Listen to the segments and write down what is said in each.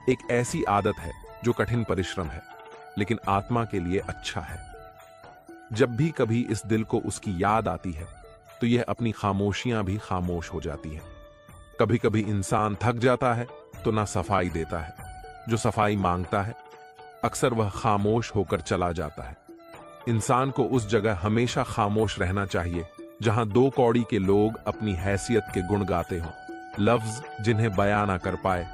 एक ऐसी आदत है जो कठिन परिश्रम है, लेकिन आत्मा के लिए अच्छा है। जब भी कभी इस दिल को उसकी याद आती है, तो यह अपनी खामोशियां भी खामोश हो जाती हैं। कभी कभी इंसान थक जाता है तो ना सफाई देता है, जो सफाई मांगता है अक्सर वह खामोश होकर चला जाता है। इंसान को उस जगह हमेशा खामोश रहना चाहिए जहां दो कौड़ी के लोग अपनी हैसियत के गुण गाते हों। लफ्ज जिन्हें बयां ना कर पाए,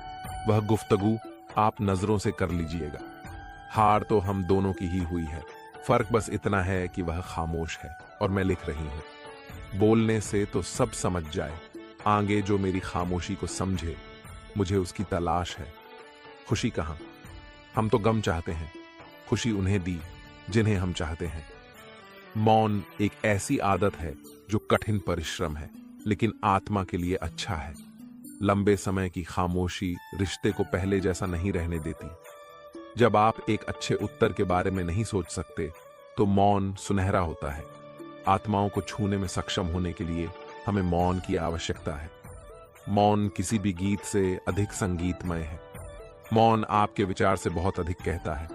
वह गुफ्तगू आप नजरों से कर लीजिएगा। हार तो हम दोनों की ही हुई है, फर्क बस इतना है कि वह खामोश है और मैं लिख रही हूं। बोलने से तो सब समझ जाए, आगे जो मेरी खामोशी को समझे, मुझे उसकी तलाश है। खुशी कहां? हम तो गम चाहते हैं, खुशी उन्हें दी जिन्हें हम चाहते हैं। मौन एक ऐसी आदत है जो कठिन परिश्रम है, लेकिन आत्मा के लिए अच्छा है। लंबे समय की खामोशी रिश्ते को पहले जैसा नहीं रहने देती। जब आप एक अच्छे उत्तर के बारे में नहीं सोच सकते, तो मौन सुनहरा होता है। आत्माओं को छूने में सक्षम होने के लिए हमें मौन की आवश्यकता है। मौन किसी भी गीत से अधिक संगीतमय है। मौन आपके विचार से बहुत अधिक कहता है।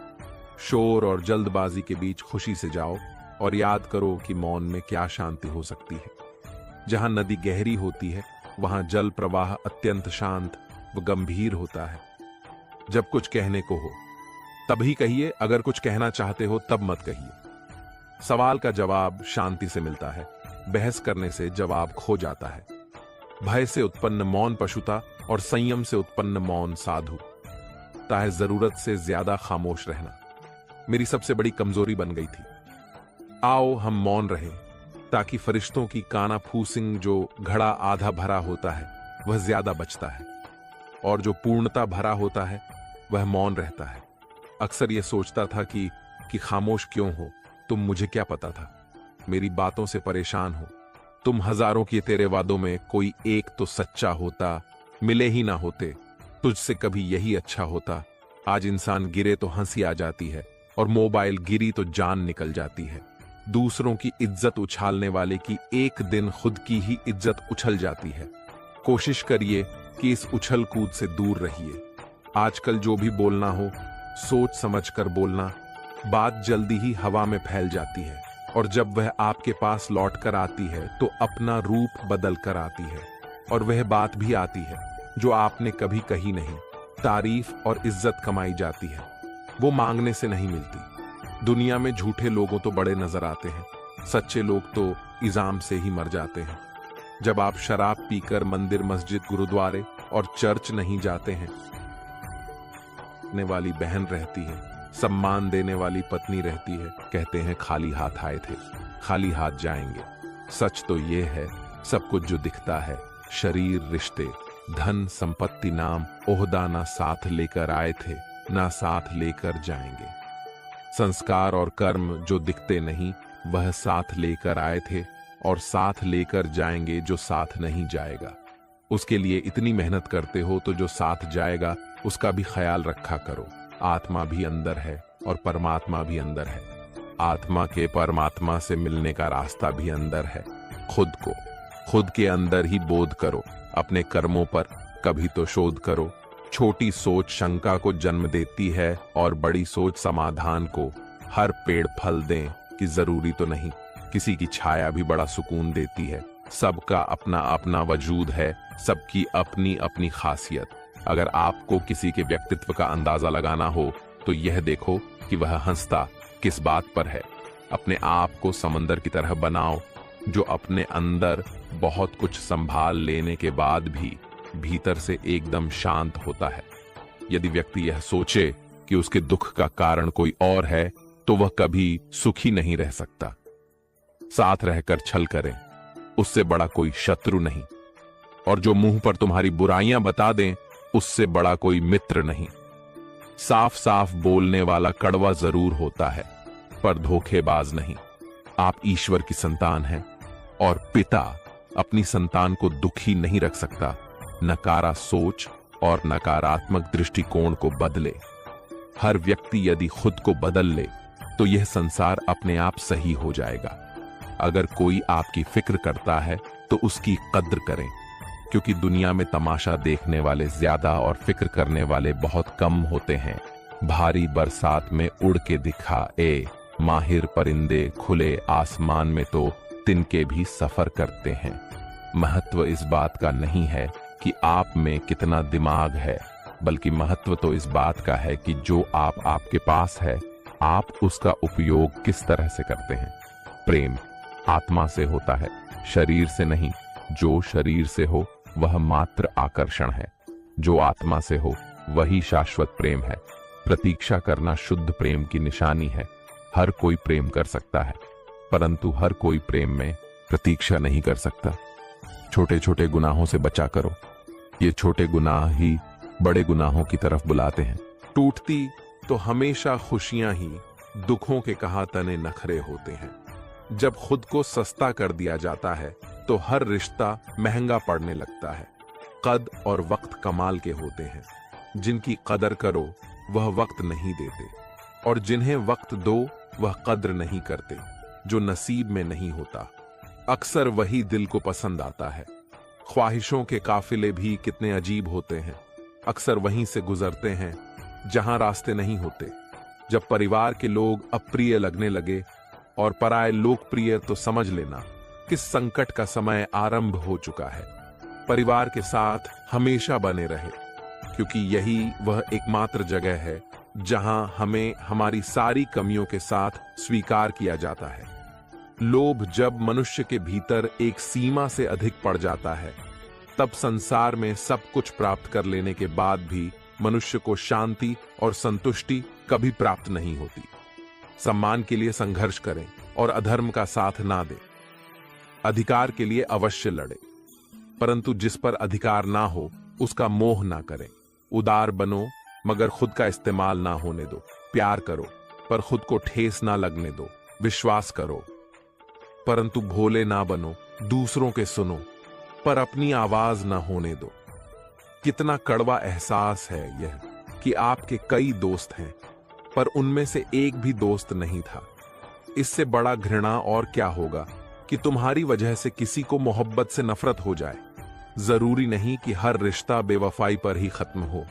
शोर और जल्दबाजी के बीच खुशी से जाओ और याद करो कि मौन में क्या शांति हो सकती है। जहां नदी गहरी होती है, वहां जल प्रवाह अत्यंत शांत व गंभीर होता है। जब कुछ कहने को हो तभी कहिए, अगर कुछ कहना चाहते हो तब मत कहिए। सवाल का जवाब शांति से मिलता है, बहस करने से जवाब खो जाता है। भय से उत्पन्न मौन पशुता और संयम से उत्पन्न मौन साधु। ताहे जरूरत से ज्यादा खामोश रहना मेरी सबसे बड़ी कमजोरी बन गई थी। आओ हम मौन रहे, ताकि फरिश्तों की काना फूसिंग जो घड़ा आधा भरा होता है वह ज्यादा बचता है, और जो पूर्णता भरा होता है वह मौन रहता है। अक्सर यह सोचता था कि खामोश क्यों हो, तुम मुझे क्या पता था, मेरी बातों से परेशान हो। तुम हजारों के तेरे वादों में कोई एक तो सच्चा होता, मिले ही ना होते, तुझसे कभी यही अच्छा होता। आज इंसान गिरे तो हंसी आ जाती है, और मोबाइल गिरी तो जान निकल जाती है। दूसरों की इज्जत उछालने वाले की एक दिन खुद की ही इज्जत उछल जाती है। कोशिश करिए कि इस उछल कूद से दूर रहिए। आजकल जो भी बोलना हो, सोच समझ कर बोलना। बात जल्दी ही हवा में फैल जाती है, और जब वह आपके पास लौट कर आती है तो अपना रूप बदल कर आती है, और वह बात भी आती है जो आपने कभी कही नहीं। तारीफ और इज्जत कमाई जाती है, वो मांगने से नहीं मिलती। दुनिया में झूठे लोगों तो बड़े नजर आते हैं, सच्चे लोग तो इल्जाम से ही मर जाते हैं। जब आप शराब पीकर मंदिर, मस्जिद, गुरुद्वारे और चर्च नहीं जाते हैं, ने वाली बहन रहती है, सम्मान देने वाली पत्नी रहती है, कहते हैं खाली हाथ आए थे, खाली हाथ जाएंगे। सच तो ये है, सब कुछ जो दिखता है, शरीर, रिश्ते, धन, संपत्ति, नाम, ओहदा ना साथ लेकर आए थे, ना साथ लेकर जाएंगे। संस्कार और कर्म जो दिखते नहीं, वह साथ लेकर आए थे और साथ लेकर जाएंगे जो साथ नहीं जाएगा। उसके लिए इतनी मेहनत करते हो तो जो साथ जाएगा उसका भी ख्याल रखा करो। आत्मा भी अंदर है और परमात्मा भी अंदर है। आत्मा के परमात्मा से मिलने का रास्ता भी अंदर है। खुद के अंदर ही बोध करो। अपने कर्मों पर कभी तो शोध करो। छोटी सोच शंका को जन्म देती है और बड़ी सोच समाधान को। हर पेड़ फल दें कि जरूरी तो नहीं, किसी की छाया भी बड़ा सुकून देती है। सबका अपना अपना वजूद है, सबकी अपनी अपनी खासियत। अगर आपको किसी के व्यक्तित्व का अंदाजा लगाना हो तो यह देखो कि वह हंसता किस बात पर है। अपने आप को समंदर की तरह बनाओ जो अपने अंदर बहुत कुछ संभाल लेने के बाद भी भीतर से एकदम शांत होता है। यदि व्यक्ति यह सोचे कि उसके दुख का कारण कोई और है तो वह कभी सुखी नहीं रह सकता। साथ रहकर छल करें, उससे बड़ा कोई शत्रु नहीं, और जो मुंह पर तुम्हारी बुराइयां बता दें उससे बड़ा कोई मित्र नहीं। साफ साफ बोलने वाला कड़वा जरूर होता है, पर धोखेबाज नहीं। आप ईश्वर की संतान हैं और पिता अपनी संतान को दुखी नहीं रख सकता। नकारा सोच और नकारात्मक दृष्टिकोण को बदले। हर व्यक्ति यदि खुद को बदल ले तो यह संसार अपने आप सही हो जाएगा। अगर कोई आपकी फिक्र करता है तो उसकी कद्र करें। क्योंकि दुनिया में तमाशा देखने वाले ज्यादा और फिक्र करने वाले बहुत कम होते हैं। भारी बरसात में उड़ के दिखा माहिर परिंदे खुले आसमान में तो तिनके भी सफर करते हैं। महत्व इस बात का नहीं है कि आप में कितना दिमाग है, बल्कि महत्व तो इस बात का है कि जो आपके पास है, आप उसका उपयोग किस तरह से करते हैं। प्रेम आत्मा से होता है, शरीर से नहीं। जो शरीर से हो वह मात्र आकर्षण है, जो आत्मा से हो वही शाश्वत प्रेम है। प्रतीक्षा करना शुद्ध प्रेम की निशानी है। हर कोई प्रेम कर सकता है, परंतु हर कोई प्रेम में प्रतीक्षा नहीं कर सकता। छोटे छोटे गुनाहों से बचा करो, ये छोटे गुनाह ही बड़े गुनाहों की तरफ बुलाते हैं। टूटती तो हमेशा खुशियां ही, दुखों के कहां तने नखरे होते हैं। जब खुद को सस्ता कर दिया जाता है तो हर रिश्ता महंगा पड़ने लगता है। कद और वक्त कमाल के होते हैं। जिनकी कदर करो वह वक्त नहीं देते, और जिन्हें वक्त दो वह कद्र नहीं करते। जो नसीब में नहीं होता अक्सर वही दिल को पसंद आता है। ख्वाहिशों के काफिले भी कितने अजीब होते हैं, अक्सर वहीं से गुजरते हैं जहां रास्ते नहीं होते। जब परिवार के लोग अप्रिय लगने लगे और पराये लोकप्रिय, तो समझ लेना किस संकट का समय आरंभ हो चुका है। परिवार के साथ हमेशा बने रहे, क्योंकि यही वह एकमात्र जगह है जहां हमें हमारी सारी कमियों के साथ स्वीकार किया जाता है। लोभ जब मनुष्य के भीतर एक सीमा से अधिक पड़ जाता है, तब संसार में सब कुछ प्राप्त कर लेने के बाद भी मनुष्य को शांति और संतुष्टि कभी प्राप्त नहीं होती। सम्मान के लिए संघर्ष करें और अधर्म का साथ ना दें। अधिकार के लिए अवश्य लड़े, परंतु जिस पर अधिकार ना हो उसका मोह ना करें। उदार बनो मगर खुद का इस्तेमाल ना होने दो। प्यार करो पर खुद को ठेस ना लगने दो। विश्वास करो परंतु भोले ना बनो। दूसरों के सुनो पर अपनी आवाज ना होने दो। कितना कड़वा एहसास है यह कि आपके कई दोस्त हैं, पर उनमें से एक भी दोस्त नहीं था। इससे बड़ा घृणा और क्या होगा कि तुम्हारी वजह से किसी को मोहब्बत से नफरत हो जाए। जरूरी नहीं कि हर रिश्ता बेवफाई पर ही खत्म हो।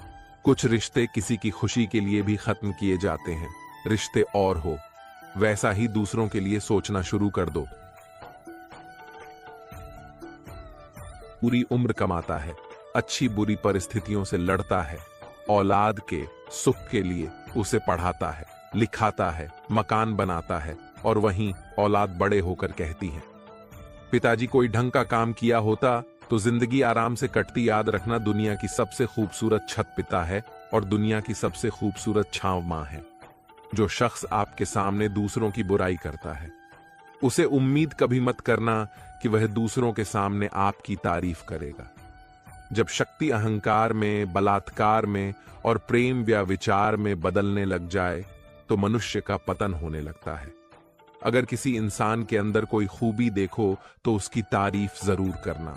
कुछ रिश्ते किसी की खुशी के लिए भी खत्म किए जाते हैं। रिश्ते और हो, वैसा ही दूसरों के लिए सोचना शुरू कर दो। पूरी उम्र कमाता है, अच्छी बुरी परिस्थितियों से लड़ता है, औलाद के सुख के लिए उसे पढ़ाता है, लिखाता है, मकान बनाता है, और वहीं औलाद बड़े होकर कहती है, पिताजी कोई ढंग का काम किया होता तो जिंदगी आराम से कटती। याद रखना, दुनिया की सबसे खूबसूरत छत पिता है और दुनिया की सबसे खूबसूरत छांव मां है। जो शख्स आपके सामने दूसरों की बुराई करता है, उसे उम्मीद कभी मत करना कि वह दूसरों के सामने आपकी तारीफ करेगा। जब शक्ति अहंकार में, बलात्कार में और प्रेम या विचार में बदलने लग जाए तो मनुष्य का पतन होने लगता है। अगर किसी इंसान के अंदर कोई खूबी देखो तो उसकी तारीफ जरूर करना,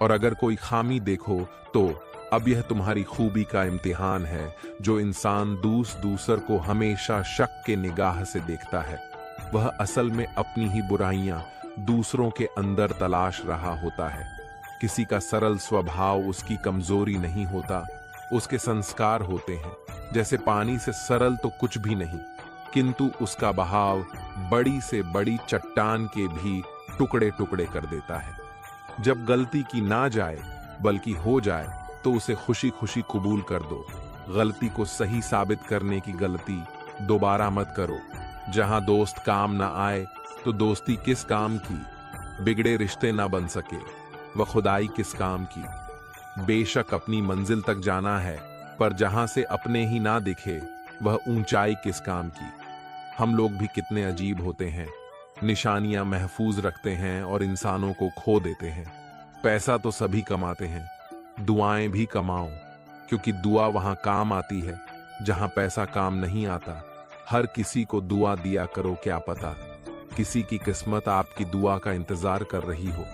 और अगर कोई खामी देखो तो अब यह तुम्हारी खूबी का इम्तिहान है। जो इंसान दूसर को हमेशा शक के निगाह से देखता है, वह असल में अपनी ही बुराइयां दूसरों के अंदर तलाश रहा होता है। किसी का सरल स्वभाव उसकी कमजोरी नहीं होता, उसके संस्कार होते हैं। जैसे पानी से सरल तो कुछ भी नहीं, किंतु उसका बहाव बड़ी से बड़ी चट्टान के भी टुकड़े टुकड़े कर देता है। जब गलती की ना जाए बल्कि हो जाए तो उसे खुशी खुशी कबूल कर दो। गलती को सही साबित करने की गलती दोबारा मत करो। जहां दोस्त काम ना आए तो दोस्ती किस काम की। बिगड़े रिश्ते ना बन सके वह खुदाई किस काम की। बेशक अपनी मंजिल तक जाना है, पर जहां से अपने ही ना दिखे वह ऊंचाई किस काम की। हम लोग भी कितने अजीब होते हैं, निशानियां महफूज रखते हैं और इंसानों को खो देते हैं। पैसा तो सभी कमाते हैं, दुआएं भी कमाओ, क्योंकि दुआ वहां काम आती है जहां पैसा काम नहीं आता। हर किसी को दुआ दिया करो, क्या पता किसी की किस्मत आपकी दुआ का इंतजार कर रही हो।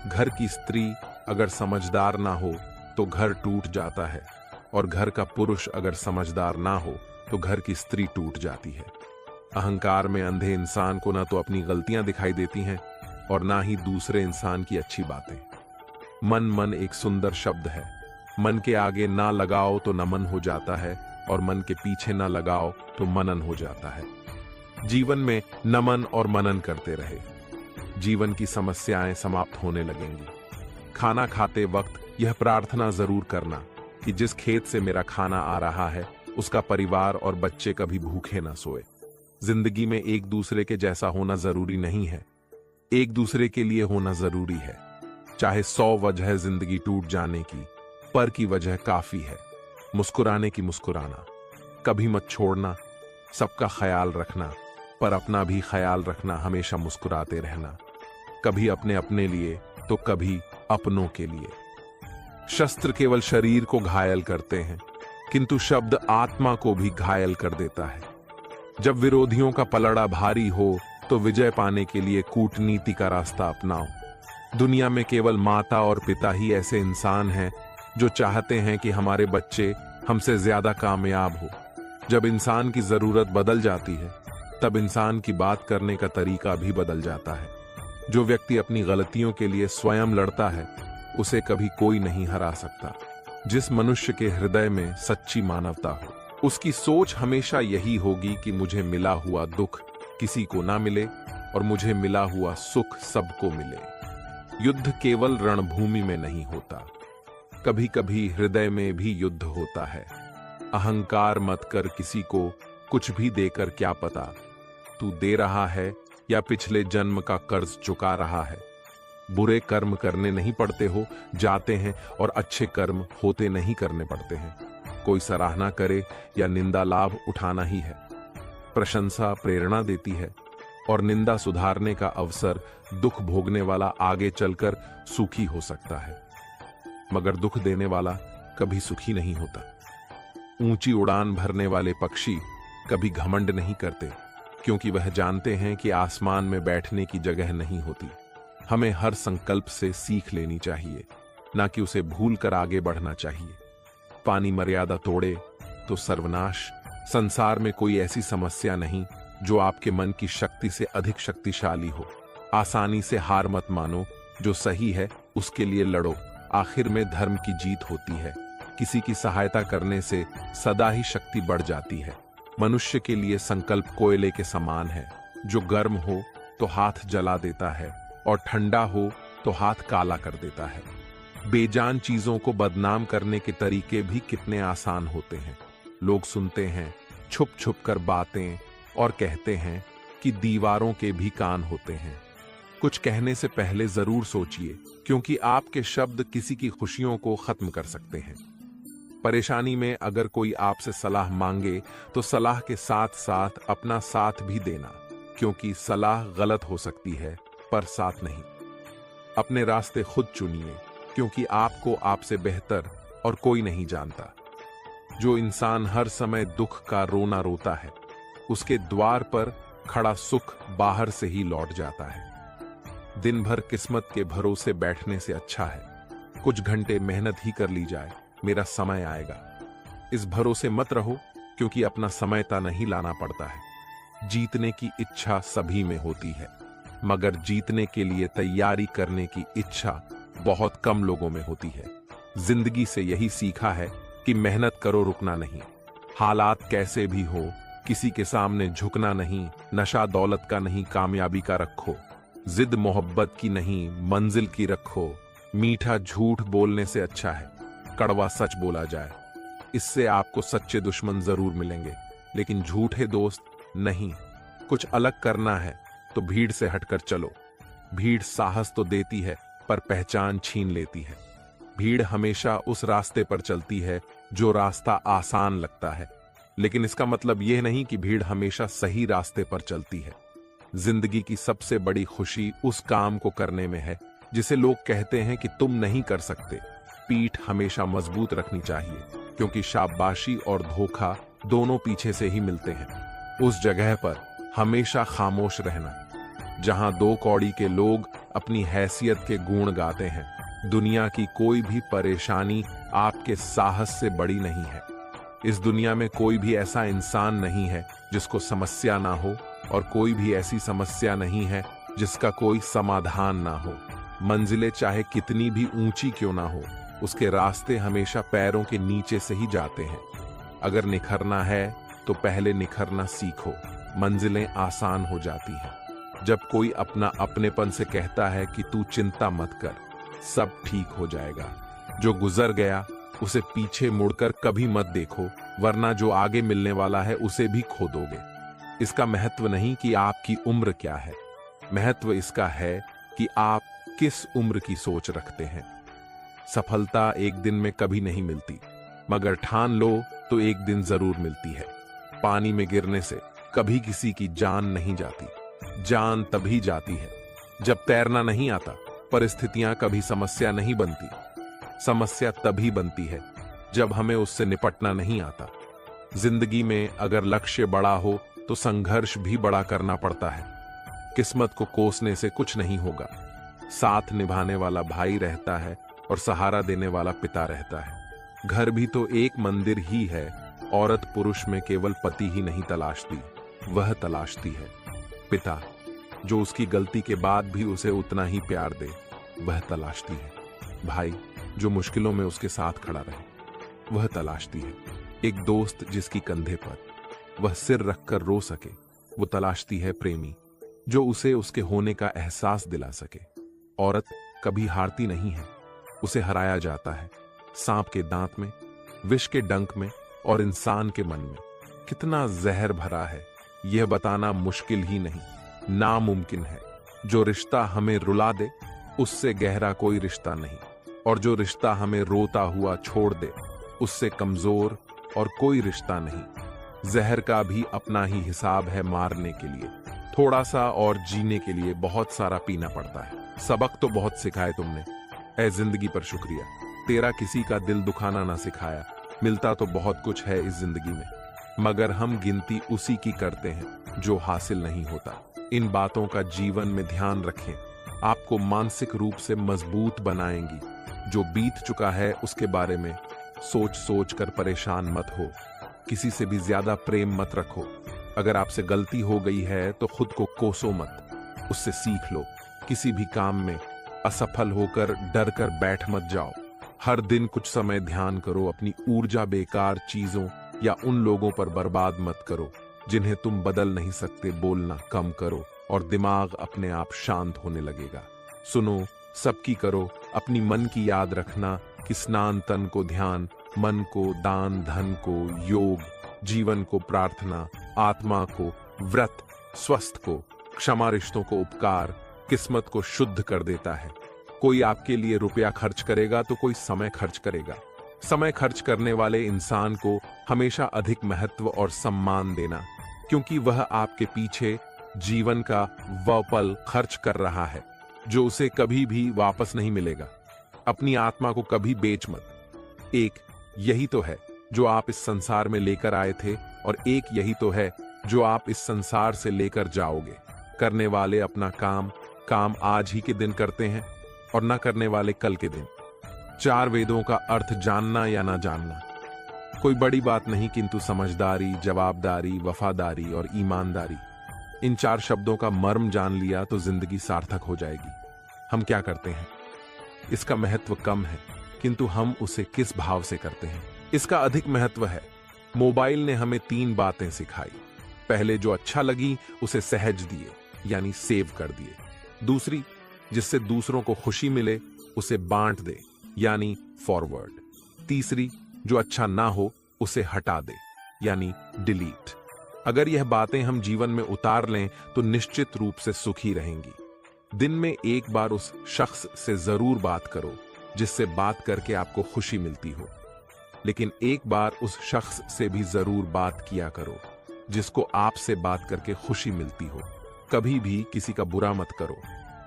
घर की स्त्री अगर समझदार ना हो तो घर टूट जाता है, और घर का पुरुष अगर समझदार ना हो तो घर की स्त्री टूट जाती है। अहंकार में अंधे इंसान को ना तो अपनी गलतियां दिखाई देती हैं और ना ही दूसरे इंसान की अच्छी बातें। मन मन एक सुंदर शब्द है। मन के आगे ना लगाओ तो नमन हो जाता है, और मन के पीछे ना लगाओ तो मनन हो जाता है। जीवन में नमन और मनन करते रहे, जीवन की समस्याएं समाप्त होने लगेंगी। खाना खाते वक्त यह प्रार्थना जरूर करना कि जिस खेत से मेरा खाना आ रहा है उसका परिवार और बच्चे कभी भूखे ना सोए। जिंदगी में एक दूसरे के जैसा होना जरूरी नहीं है, एक दूसरे के लिए होना जरूरी है। चाहे 100 वजह जिंदगी टूट जाने की, पर की वजह काफी है। मुस्कुराने की मुस्कुराना, कभी मत छोड़ना, सबका ख्याल रखना, पर अपना भी ख्याल रखना, हमेशा मुस्कुराते रहना। कभी अपने अपने लिए तो कभी अपनों के लिए। शस्त्र केवल शरीर को घायल करते हैं, किंतु शब्द आत्मा को भी घायल कर देता है। जब विरोधियों का पलड़ा भारी हो तो विजय पाने के लिए कूटनीति का रास्ता अपनाओ। दुनिया में केवल माता और पिता ही ऐसे इंसान हैं जो चाहते हैं कि हमारे बच्चे हमसे ज्यादा कामयाब हो। जब इंसान की जरूरत बदल जाती है तब इंसान की बात करने का तरीका भी बदल जाता है। जो व्यक्ति अपनी गलतियों के लिए स्वयं लड़ता है उसे कभी कोई नहीं हरा सकता। जिस मनुष्य के हृदय में सच्ची मानवता हो उसकी सोच हमेशा यही होगी कि मुझे मिला हुआ दुख किसी को ना मिले और मुझे मिला हुआ सुख सबको मिले। युद्ध केवल रणभूमि में नहीं होता, कभी कभी हृदय में भी युद्ध होता है। अहंकार मत कर किसी को कुछ भी देकर, क्या पता तू दे रहा है या पिछले जन्म का कर्ज चुका रहा है। बुरे कर्म करने नहीं पड़ते हो जाते हैं, और अच्छे कर्म होते नहीं करने पड़ते हैं। कोई सराहना करे या निंदा लाभ उठाना ही है। प्रशंसा प्रेरणा देती है और निंदा सुधारने का अवसर। दुख भोगने वाला आगे चलकर सुखी हो सकता है, मगर दुख देने वाला कभी सुखी नहीं होता। ऊंची उड़ान भरने वाले पक्षी कभी घमंड नहीं करते, क्योंकि वह जानते हैं कि आसमान में बैठने की जगह नहीं होती। हमें हर संकल्प से सीख लेनी चाहिए, ना कि उसे भूल कर आगे बढ़ना चाहिए। पानी मर्यादा तोड़े तो सर्वनाश। संसार में कोई ऐसी समस्या नहीं जो आपके मन की शक्ति से अधिक शक्तिशाली हो। आसानी से हार मत मानो, जो सही है उसके लिए लड़ो। आखिर में धर्म की जीत होती है। किसी की सहायता करने से सदा ही शक्ति बढ़ जाती है। मनुष्य के लिए संकल्प कोयले के समान है, जो गर्म हो तो हाथ जला देता है और ठंडा हो तो हाथ काला कर देता है। बेजान चीजों को बदनाम करने के तरीके भी कितने आसान होते हैं। लोग सुनते हैं, छुप छुप कर बातें, और कहते हैं कि दीवारों के भी कान होते हैं। कुछ कहने से पहले जरूर सोचिए, क्योंकि आपके शब्द किसी की खुशियों को खत्म कर सकते हैं। परेशानी में अगर कोई आपसे सलाह मांगे तो सलाह के साथ साथ अपना साथ भी देना, क्योंकि सलाह गलत हो सकती है पर साथ नहीं। अपने रास्ते खुद चुनिए, क्योंकि आपको आपसे बेहतर और कोई नहीं जानता। जो इंसान हर समय दुख का रोना रोता है, उसके द्वार पर खड़ा सुख बाहर से ही लौट जाता है। दिन भर किस्मत के भरोसे बैठने से अच्छा है कुछ घंटे मेहनत ही कर ली जाए, मेरा समय आएगा। इस भरोसे मत रहो, क्योंकि अपना समय ता नहीं लाना पड़ता है। जीतने की इच्छा सभी में होती है, मगर जीतने के लिए तैयारी करने की इच्छा बहुत कम लोगों में होती है। जिंदगी से यही सीखा है कि मेहनत करो, रुकना नहीं। हालात कैसे भी हो, किसी के सामने झुकना नहीं। नशा दौलत का नहीं, कामयाबी का रखो। जिद मोहब्बत की नहीं, मंजिल की रखो। मीठा झूठ बोलने से अच्छा है कड़वा सच बोला जाए। इससे आपको सच्चे दुश्मन जरूर मिलेंगे, लेकिन झूठे दोस्त नहीं। कुछ अलग करना है तो भीड़ से हटकर चलो। भीड़ साहस तो देती है पर पहचान छीन लेती है। भीड़ हमेशा उस रास्ते पर चलती है जो रास्ता आसान लगता है, लेकिन इसका मतलब यह नहीं कि भीड़ हमेशा सही रास्ते पर चलती है। जिंदगी की सबसे बड़ी खुशी उस काम को करने में है जिसे लोग कहते हैं कि तुम नहीं कर सकते। पीठ हमेशा मजबूत रखनी चाहिए, क्योंकि शाबाशी और धोखा दोनों पीछे से ही मिलते हैं। उस जगह पर हमेशा खामोश रहना जहां दो कौड़ी के लोग अपनी हैसियत के गुण गाते हैं। दुनिया की कोई भी परेशानी आपके साहस से बड़ी नहीं है। इस दुनिया में कोई भी ऐसा इंसान नहीं है जिसको समस्या ना हो, और कोई भी ऐसी समस्या नहीं है जिसका कोई समाधान ना हो। मंजिलें चाहे कितनी भी ऊंची क्यों ना हो, उसके रास्ते हमेशा पैरों के नीचे से ही जाते हैं। अगर निखरना है तो पहले निखरना सीखो, मंजिलें आसान हो जाती हैं। जब कोई अपना अपनेपन से कहता है कि तू चिंता मत कर, सब ठीक हो जाएगा। जो गुजर गया उसे पीछे मुड़कर कभी मत देखो, वरना जो आगे मिलने वाला है उसे भी खो दोगे। इसका महत्व नहीं कि आपकी उम्र क्या है, महत्व इसका है कि आप किस उम्र की सोच रखते हैं। सफलता एक दिन में कभी नहीं मिलती, मगर ठान लो तो एक दिन जरूर मिलती है। पानी में गिरने से कभी किसी की जान नहीं जाती, जान तभी जाती है जब तैरना नहीं आता। परिस्थितियां कभी समस्या नहीं बनती, समस्या तभी बनती है जब हमें उससे निपटना नहीं आता। जिंदगी में अगर लक्ष्य बड़ा हो तो संघर्ष भी बड़ा करना पड़ता है। किस्मत को कोसने से कुछ नहीं होगा। साथ निभाने वाला भाई रहता है और सहारा देने वाला पिता रहता है। घर भी तो एक मंदिर ही है। औरत पुरुष में केवल पति ही नहीं तलाशती, वह तलाशती है पिता, जो उसकी गलती के बाद भी उसे उतना ही प्यार दे, वह तलाशती है भाई, जो मुश्किलों में उसके साथ खड़ा रहे, वह तलाशती है एक दोस्त जिसकी कंधे पर वह सिर रखकर रो सके, वो तलाशती है प्रेमी, जो उसे उसके होने का एहसास दिला सके। औरत कभी हारती नहीं है, उसे हराया जाता है सांप के दांत में, विष के डंक में और इंसान के मन में। कितना जहर भरा है यह बताना मुश्किल ही नहीं, नामुमकिन है। जो रिश्ता हमें रुला दे उससे गहरा कोई रिश्ता नहीं, और जो रिश्ता हमें रोता हुआ छोड़ दे उससे कमजोर और कोई रिश्ता नहीं। जहर का भी अपना ही हिसाब है मारने के लिए, थोड़ा सा और जीने के लिए बहुत सारा पीना पड़ता है। सबक तो बहुत सिखाए तुमने, ऐ जिंदगी पर शुक्रिया। तेरा किसी का दिल दुखाना ना सिखाया। मिलता तो बहुत कुछ है इस जिंदगी में, मगर हम गिनती उसी की करते हैं जो हासिल नहीं होता। इन बातों का जीवन में ध्यान रखें, आपको मानसिक रूप से मजबूत बनाएंगी। जो बीत चुका है उसके बारे में सोच सोच कर परेशान मत हो। किसी से भी ज्यादा प्रेम मत रखो। अगर आपसे गलती हो गई है तो खुद को कोसो मत, उससे सीख लो। किसी भी काम में असफल होकर डर कर बैठ मत जाओ। हर दिन कुछ समय ध्यान करो। अपनी ऊर्जा बेकार चीजों या उन लोगों पर बर्बाद मत करो जिन्हें तुम बदल नहीं सकते। बोलना कम करो और दिमाग अपने आप शांत होने लगेगा। सुनो, सबकी करो, अपनी मन की याद रखना कि स्नान तन को ध्यान, मन को दान, धन को योग, जीवन को प्रार्थना, आत्मा को व्रत, स्वस्थ को क्षमा, रिश्तों को उपकार, किस्मत को शुद्ध कर देता है। कोई आपके लिए रुपया खर्च करेगा तो कोई समय खर्च करेगा। समय खर्च करने वाले इंसान को हमेशा अधिक महत्व और सम्मान देना, क्योंकि वह आपके पीछे जीवन का वह पल खर्च कर रहा है जो उसे कभी भी वापस नहीं मिलेगा। अपनी आत्मा को कभी बेच मत। एक यही तो है जो आप इस संसार में लेकर आए थे, और एक यही तो है जो आप इस संसार से लेकर जाओगे। करने वाले अपना काम आज ही के दिन करते हैं और न करने वाले कल के दिन। 4 वेदों का अर्थ जानना या ना जानना कोई बड़ी बात नहीं, किंतु समझदारी, जवाबदारी, वफादारी और ईमानदारी, इन 4 शब्दों का मर्म जान लिया तो जिंदगी सार्थक हो जाएगी। हम क्या करते हैं इसका महत्व कम है, किंतु हम उसे किस भाव से करते हैं इसका अधिक महत्व है। मोबाइल ने हमें 3 बातें सिखाई। पहले, जो अच्छा लगी उसे सहज दिए यानी सेव कर दिए। दूसरी, जिससे दूसरों को खुशी मिले उसे बांट दे यानी फॉरवर्ड। तीसरी, जो अच्छा ना हो उसे हटा दे यानी डिलीट। अगर यह बातें हम जीवन में उतार लें तो निश्चित रूप से सुखी रहेंगी। दिन में एक बार उस शख्स से जरूर बात करो जिससे बात करके आपको खुशी मिलती हो, लेकिन एक बार उस शख्स से भी जरूर बात किया करो जिसको आपसे बात करके खुशी मिलती हो। कभी भी किसी का बुरा मत करो,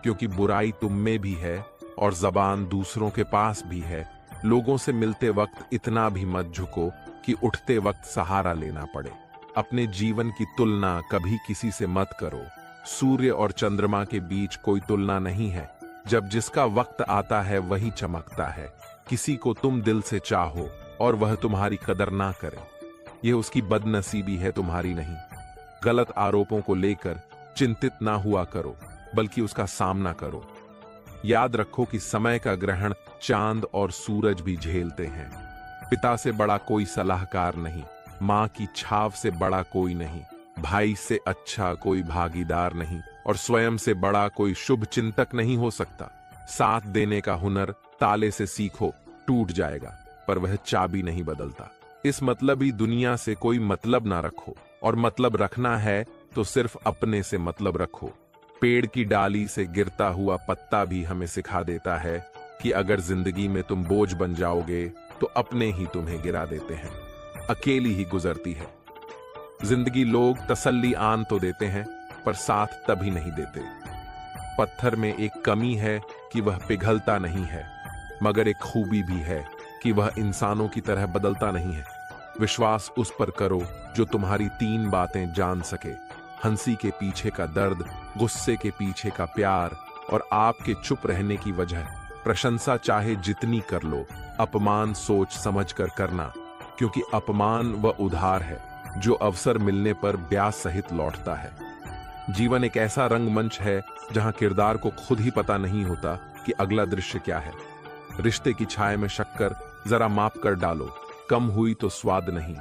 क्योंकि बुराई तुम में भी है और जबान दूसरों के पास भी है। लोगों से मिलते वक्त इतना भी मत झुको कि उठते वक्त सहारा लेना पड़े। अपने जीवन की तुलना कभी किसी से मत करो। सूर्य और चंद्रमा के बीच कोई तुलना नहीं है। जब जिसका वक्त आता है वही चमकता है। किसी को तुम दिल से चाहो और वह तुम्हारी कदर ना करे, यह उसकी बदनसीबी है, तुम्हारी नहीं। गलत आरोपों को लेकर चिंतित ना हुआ करो, बल्कि उसका सामना करो। याद रखो कि समय का ग्रहण चांद और सूरज भी झेलते हैं। पिता से बड़ा कोई सलाहकार नहीं, माँ की छाव से बड़ा कोई नहीं, भाई से अच्छा कोई भागीदार नहीं, और स्वयं से बड़ा कोई शुभ चिंतक नहीं हो सकता। साथ देने का हुनर ताले से सीखो, टूट जाएगा पर वह चाबी नहीं बदलता। इस मतलबी दुनिया से कोई मतलब ना रखो, और मतलब रखना है तो सिर्फ अपने से मतलब रखो। पेड़ की डाली से गिरता हुआ पत्ता भी हमें सिखा देता है कि अगर जिंदगी में तुम बोझ बन जाओगे तो अपने ही तुम्हें गिरा देते हैं, अकेली ही गुजरती है। जिंदगी लोग तसल्ली आन तो देते हैं पर साथ तभी नहीं देते। पत्थर में एक कमी है कि वह पिघलता नहीं है, मगर एक खूबी भी है कि वह इंसानों की तरह बदलता नहीं है। विश्वास उस पर करो जो तुम्हारी 3 बातें जान सके, हंसी के पीछे का दर्द, गुस्से के पीछे का प्यार और आपके चुप रहने की वजह। प्रशंसा चाहे जितनी कर लो, अपमान सोच समझ कर करना, क्योंकि अपमान वह उधार है जो अवसर मिलने पर ब्याज सहित लौटता है। जीवन एक ऐसा रंगमंच है जहां किरदार को खुद ही पता नहीं होता कि अगला दृश्य क्या है। रिश्ते की छाया में शक्कर जरा माप कर डालो, कम हुई तो स्वाद नहीं,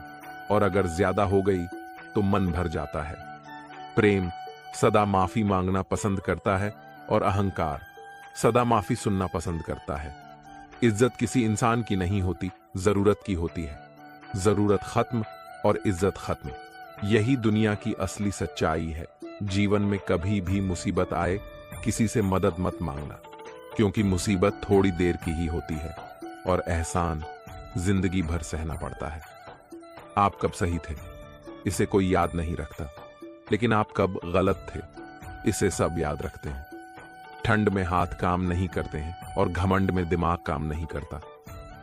और अगर ज्यादा हो गई तो मन भर जाता है। प्रेम सदा माफी मांगना पसंद करता है और अहंकार सदा माफी सुनना पसंद करता है। इज्जत किसी इंसान की नहीं होती, जरूरत की होती है। जरूरत खत्म और इज्जत खत्म, यही दुनिया की असली सच्चाई है। जीवन में कभी भी मुसीबत आए, किसी से मदद मत मांगना, क्योंकि मुसीबत थोड़ी देर की ही होती है और एहसान जिंदगी भर सहना पड़ता है। आप कब सही थे इसे कोई याद नहीं रखता, लेकिन आप कब गलत थे इसे सब याद रखते हैं। ठंड में हाथ काम नहीं करते हैं और घमंड में दिमाग काम नहीं करता।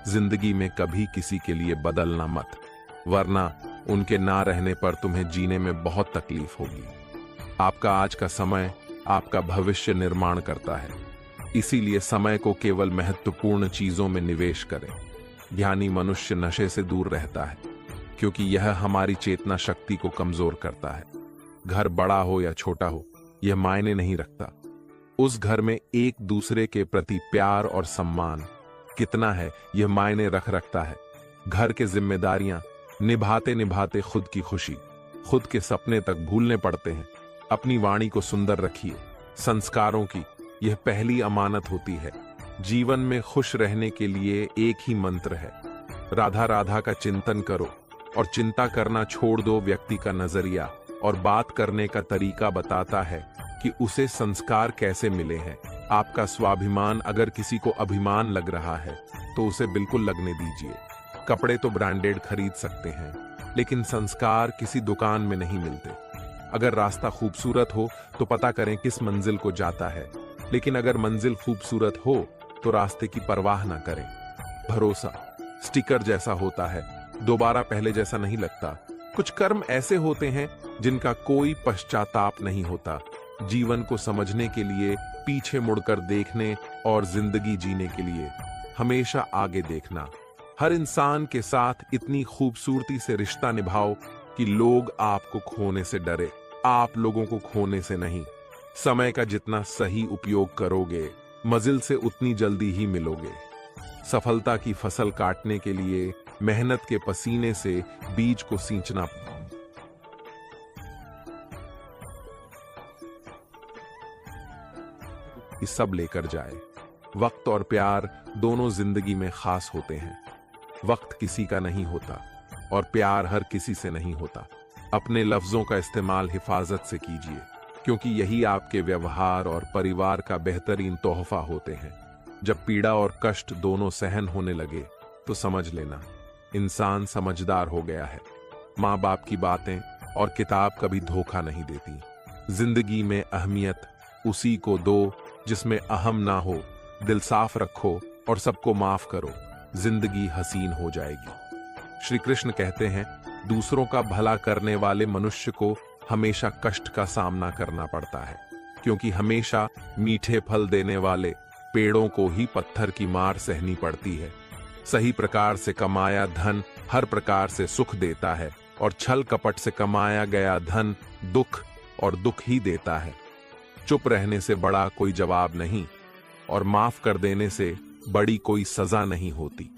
जिंदगी में कभी किसी के लिए बदलना मत, वरना उनके ना रहने पर तुम्हें जीने में बहुत तकलीफ होगी। आपका आज का समय आपका भविष्य निर्माण करता है, इसीलिए समय को केवल महत्वपूर्ण चीजों में निवेश करें। ज्ञानी मनुष्य नशे से दूर रहता है, क्योंकि यह हमारी चेतना शक्ति को कमजोर करता है। घर बड़ा हो या छोटा हो, यह मायने नहीं रखता। उस घर में एक दूसरे के प्रति प्यार और सम्मान कितना है, यह मायने रखता है। घर के जिम्मेदारियां निभाते निभाते खुद की खुशी, खुद के सपने तक भूलने पड़ते हैं। अपनी वाणी को सुंदर रखिए। संस्कारों की यह पहली अमानत होती है। जीवन में खुश रहने के लिए एक ही मंत्र है, राधा राधा का चिंतन करो और चिंता करना छोड़ दो। व्यक्ति का नजरिया और बात करने का तरीका बताता है कि उसे संस्कार कैसे मिले हैं। आपका स्वाभिमान अगर किसी को अभिमान लग रहा है तो उसे बिल्कुल लगने दीजिए। कपड़े तो ब्रांडेड खरीद सकते हैं, लेकिन संस्कार किसी दुकान में नहीं मिलते। अगर रास्ता खूबसूरत हो तो पता करें किस मंजिल को जाता है, लेकिन अगर मंजिल खूबसूरत हो तो रास्ते की परवाह ना करें। भरोसा स्टिकर जैसा होता है, दोबारा पहले जैसा नहीं लगता। कुछ कर्म ऐसे होते हैं जिनका कोई पश्चाताप नहीं होता। जीवन को समझने के लिए पीछे मुड़कर देखने और जिंदगी जीने के लिए हमेशा आगे देखना। हर इंसान के साथ इतनी खूबसूरती से रिश्ता निभाओ कि लोग आपको खोने से डरे, आप लोगों को खोने से नहीं। समय का जितना सही उपयोग करोगे, मंजिल से उतनी जल्दी ही मिलोगे। सफलता की फसल काटने के लिए मेहनत के पसीने से बीज को सींचना सब लेकर जाए। वक्त और प्यार दोनों जिंदगी में खास होते हैं। वक्त किसी का नहीं होता और प्यार हर किसी से नहीं होता। अपने लफ्जों का इस्तेमाल हिफाजत से कीजिए, क्योंकि यही आपके व्यवहार और परिवार का बेहतरीन तोहफा होते हैं। जब पीड़ा और कष्ट दोनों सहन होने लगे तो समझ लेना इंसान समझदार हो गया है। माँ बाप की बातें और किताब कभी धोखा नहीं देती। जिंदगी में अहमियत उसी को दो जिसमें अहम ना हो। दिल साफ रखो और सबको माफ करो, जिंदगी हसीन हो जाएगी। श्री कृष्ण कहते हैं, दूसरों का भला करने वाले मनुष्य को हमेशा कष्ट का सामना करना पड़ता है, क्योंकि हमेशा मीठे फल देने वाले पेड़ों को ही पत्थर की मार सहनी पड़ती है। सही प्रकार से कमाया धन हर प्रकार से सुख देता है, और छल कपट से कमाया गया धन दुख और दुख ही देता है। चुप रहने से बड़ा कोई जवाब नहीं। और माफ कर देने से बड़ी कोई सजा नहीं होती।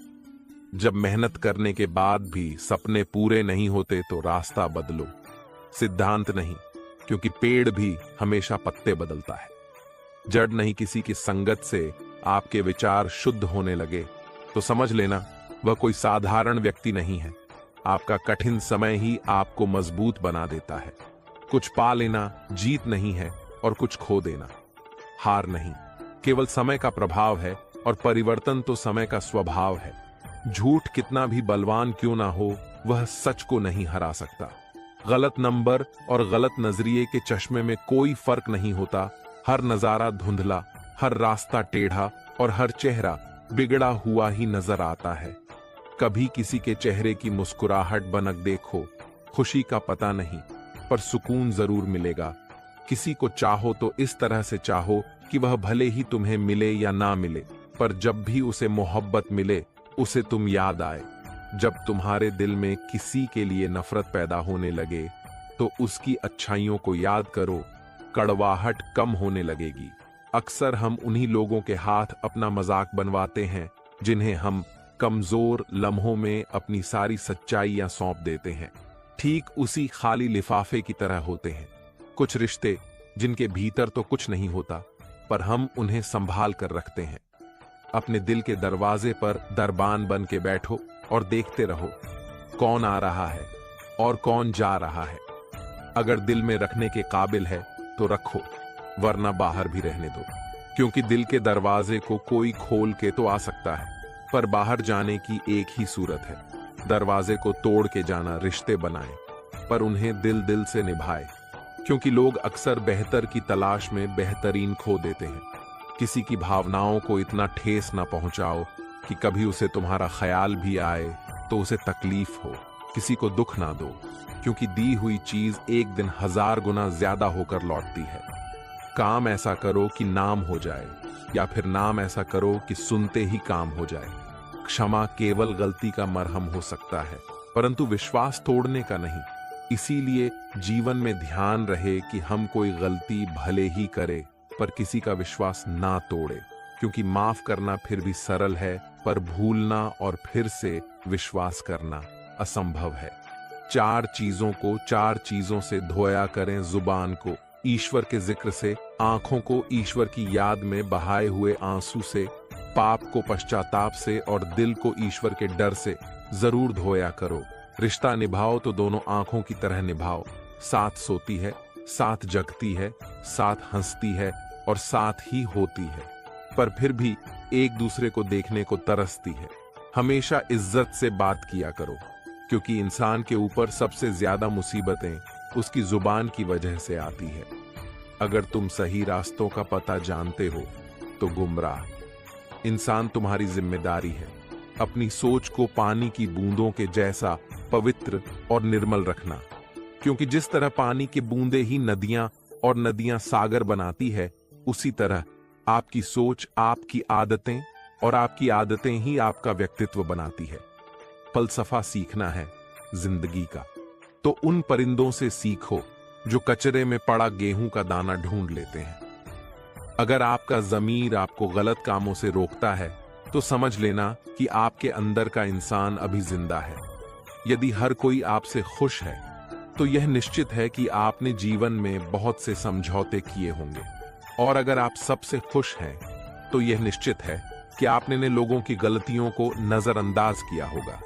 जब मेहनत करने के बाद भी सपने पूरे नहीं होते तो रास्ता बदलो, सिद्धांत नहीं, क्योंकि पेड़ भी हमेशा पत्ते बदलता है। जड़ नहीं किसी की संगत से आपके विचार शुद्ध होने लगे तो समझ लेना वह कोई साधारण व्यक्ति नहीं है। आपका कठिन समय ही आपको मजबूत बना देता है। कुछ पा लेना जीत नहीं है और कुछ खो देना हार नहीं, केवल समय का प्रभाव है और परिवर्तन तो समय का स्वभाव है। झूठ कितना भी बलवान क्यों ना हो, वह सच को नहीं हरा सकता। गलत नंबर और गलत नजरिए के चश्मे में कोई फर्क नहीं होता। हर नजारा धुंधला, हर रास्ता टेढ़ा और हर चेहरा बिगड़ा हुआ ही नजर आता है। कभी किसी के चेहरे की मुस्कुराहट बनक देखो, खुशी का पता नहीं पर सुकून जरूर मिलेगा। किसी को चाहो तो इस तरह से चाहो कि वह भले ही तुम्हें मिले या ना मिले, पर जब भी उसे मोहब्बत मिले उसे तुम याद आए। जब तुम्हारे दिल में किसी के लिए नफरत पैदा होने लगे तो उसकी अच्छाइयों को याद करो, कड़वाहट कम होने लगेगी। अक्सर हम उन्हीं लोगों के हाथ अपना मजाक बनवाते हैं जिन्हें हम कमजोर लम्हों में अपनी सारी सच्चाइयां सौंप देते हैं। ठीक उसी खाली लिफाफे की तरह होते हैं कुछ रिश्ते जिनके भीतर तो कुछ नहीं होता, पर हम उन्हें संभाल कर रखते हैं। अपने दिल के दरवाजे पर दरबान बन के बैठो और देखते रहो कौन आ रहा है और कौन जा रहा है। अगर दिल में रखने के काबिल है तो रखो, वरना बाहर भी रहने दो, क्योंकि दिल के दरवाजे को कोई खोल के तो आ सकता है, पर बाहर जाने की एक ही सूरत है। दरवाजे को तोड़ के जाना। रिश्ते बनाए पर उन्हें दिल दिल से निभाए, क्योंकि लोग अक्सर बेहतर की तलाश में बेहतरीन खो देते हैं। किसी की भावनाओं को इतना ठेस ना पहुंचाओ कि कभी उसे तुम्हारा ख्याल भी आए तो उसे तकलीफ हो। किसी को दुख ना दो, क्योंकि दी हुई चीज एक दिन 1000 गुना ज्यादा होकर लौटती है। काम ऐसा करो कि नाम हो जाए, या फिर नाम ऐसा करो कि सुनते ही काम हो जाए। क्षमा केवल गलती का मरहम हो सकता है, परंतु विश्वास तोड़ने का नहीं। इसीलिए जीवन में ध्यान रहे कि हम कोई गलती भले ही करे पर किसी का विश्वास ना तोड़े, क्योंकि माफ करना फिर भी सरल है, पर भूलना और फिर से विश्वास करना असंभव है। 4 चीजों को 4 चीजों से धोया करें जुबान को, ईश्वर के जिक्र से, आंखों को ईश्वर की याद में बहाए हुए आंसू से, पाप को पश्चाताप से और दिल को ईश्वर के डर से जरूर धोया करो। रिश्ता निभाओ तो दोनों आंखों की तरह निभाओ। साथ सोती है, साथ जगती है, साथ हंसती है और साथ ही होती है, पर फिर भी एक दूसरे को देखने को तरसती है। हमेशा इज्जत से बात किया करो, क्योंकि इंसान के ऊपर सबसे ज्यादा मुसीबतें उसकी जुबान की वजह से आती है। अगर तुम सही रास्तों का पता जानते हो तो गुमराह इंसान तुम्हारी जिम्मेदारी है। अपनी सोच को पानी की बूंदों के जैसा पवित्र और निर्मल रखना, क्योंकि जिस तरह पानी की बूंदें ही नदियां और नदियां सागर बनाती है, उसी तरह आपकी सोच आपकी आदतें और आपकी आदतें ही आपका व्यक्तित्व बनाती है। फलसफा सीखना है जिंदगी का तो उन परिंदों से सीखो जो कचरे में पड़ा गेहूं का दाना ढूंढ लेते हैं। अगर आपका ज़मीर आपको गलत कामों से रोकता है तो समझ लेना कि आपके अंदर का इंसान अभी जिंदा है। यदि हर कोई आपसे खुश है तो यह निश्चित है कि आपने जीवन में बहुत से समझौते किए होंगे, और अगर आप सबसे खुश हैं तो यह निश्चित है कि आपने ने लोगों की गलतियों को नजरअंदाज किया होगा।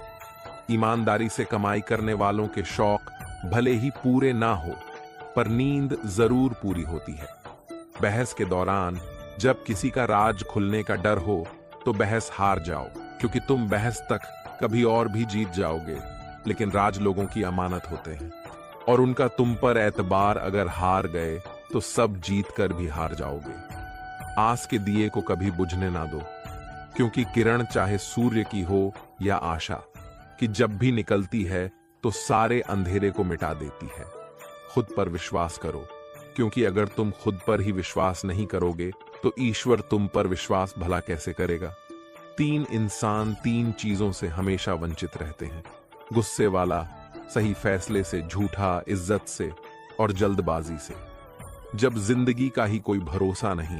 ईमानदारी से कमाई करने वालों के शौक भले ही पूरे ना हो, पर नींद जरूर पूरी होती है। बहस के दौरान जब किसी का राज खुलने का डर हो तो बहस हार जाओ, क्योंकि तुम बहस तक कभी और भी जीत जाओगे, लेकिन राज लोगों की अमानत होते हैं और उनका तुम पर एतबार अगर हार गए तो सब जीत कर भी हार जाओगे। आस के दिए को कभी बुझने ना दो, क्योंकि किरण चाहे सूर्य की हो या आशा कि जब भी निकलती है तो सारे अंधेरे को मिटा देती है। खुद पर विश्वास करो, क्योंकि अगर तुम खुद पर ही विश्वास नहीं करोगे तो ईश्वर तुम पर विश्वास भला कैसे करेगा। 3 इंसान 3 चीजों से हमेशा वंचित रहते हैं, गुस्से वाला, सही फैसले से, झूठा, इज्जत से और जल्दबाजी से। जब जिंदगी का ही कोई भरोसा नहीं